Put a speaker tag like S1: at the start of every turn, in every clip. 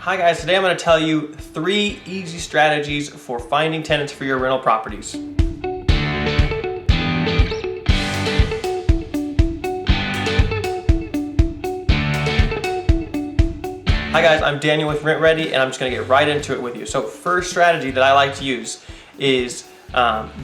S1: Hi guys, today I'm going to tell you 3 easy strategies for finding tenants for your rental properties. Hi guys, I'm Daniel with Rent Redi, and I'm just going to get right into it with you. So first strategy that I like to use is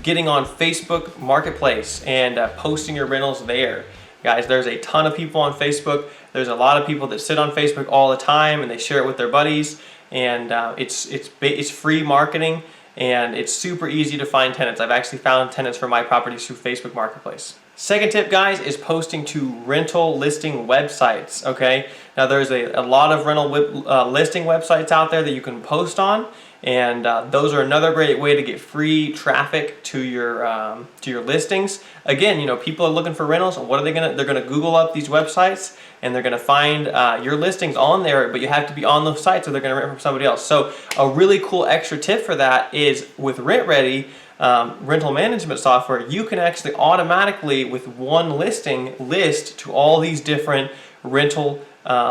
S1: getting on Facebook Marketplace and posting your rentals there. Guys, there's a ton of people on Facebook. There's a lot of people that sit on Facebook all the time and they share it with their buddies, and it's free marketing and it's super easy to find tenants. I've actually found tenants for my properties through Facebook Marketplace. Second tip, guys, is posting to rental listing websites, okay? Now there's a lot of rental listing websites out there that you can post on, and those are another great way to get free traffic to your listings. Again, you know, people are looking for rentals, and what are they gonna? They're gonna Google up these websites, and they're gonna find your listings on there, but you have to be on those sites, or they're gonna rent from somebody else. So a really cool extra tip for that is with Rent Redi, rental management software, you can actually automatically, with one listing, list to all these different rental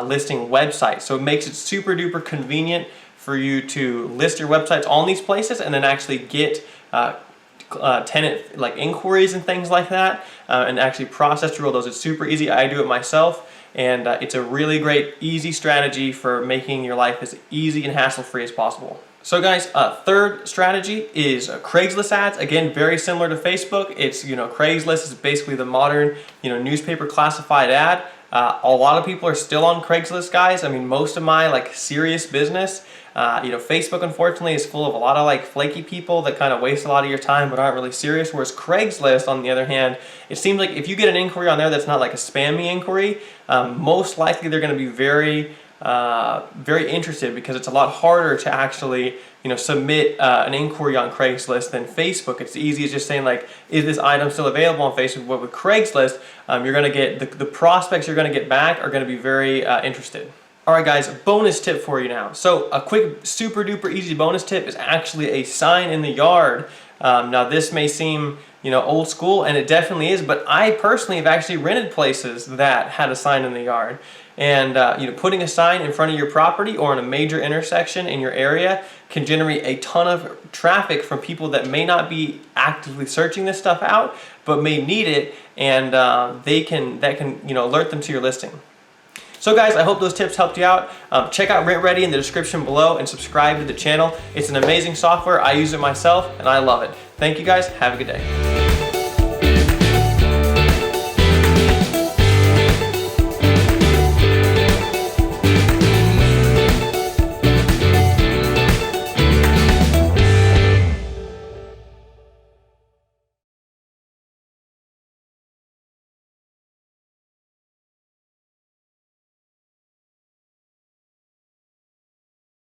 S1: listing websites. So it makes it super duper convenient for you to list your websites on these places and then actually get tenant inquiries and things like that, and actually process through all those. It's super easy. I do it myself, and it's a really great, easy strategy for making your life as easy and hassle-free as possible. So guys, third strategy is Craigslist ads. Again, very similar to Facebook. It's, you know, Craigslist is basically the modern, you know, newspaper classified ad. A lot of people are still on Craigslist, guys. I mean, most of my serious business, you know, Facebook unfortunately is full of a lot of flaky people that kind of waste a lot of your time but aren't really serious. Whereas Craigslist, on the other hand, it seems like if you get an inquiry on there that's not like a spammy inquiry, most likely they're going to be very interested, because it's a lot harder to actually, you know, submit an inquiry on Craigslist than Facebook. It's easy as just saying is this item still available on Facebook? But with Craigslist, you're going to get the prospects you're going to get back are going to be very interested. All right, guys, bonus tip for you now. So a quick, super duper easy bonus tip is actually a sign in the yard. Now this may seem, you know, old school, and it definitely is, but I personally have actually rented places that had a sign in the yard. And you know, putting a sign in front of your property or in a major intersection in your area can generate a ton of traffic from people that may not be actively searching this stuff out, but may need it, and that can, you know, alert them to your listing. So guys, I hope those tips helped you out. Check out Rent Redi in the description below and subscribe to the channel. It's an amazing software. I use it myself and I love it. Thank you guys. Have a good day.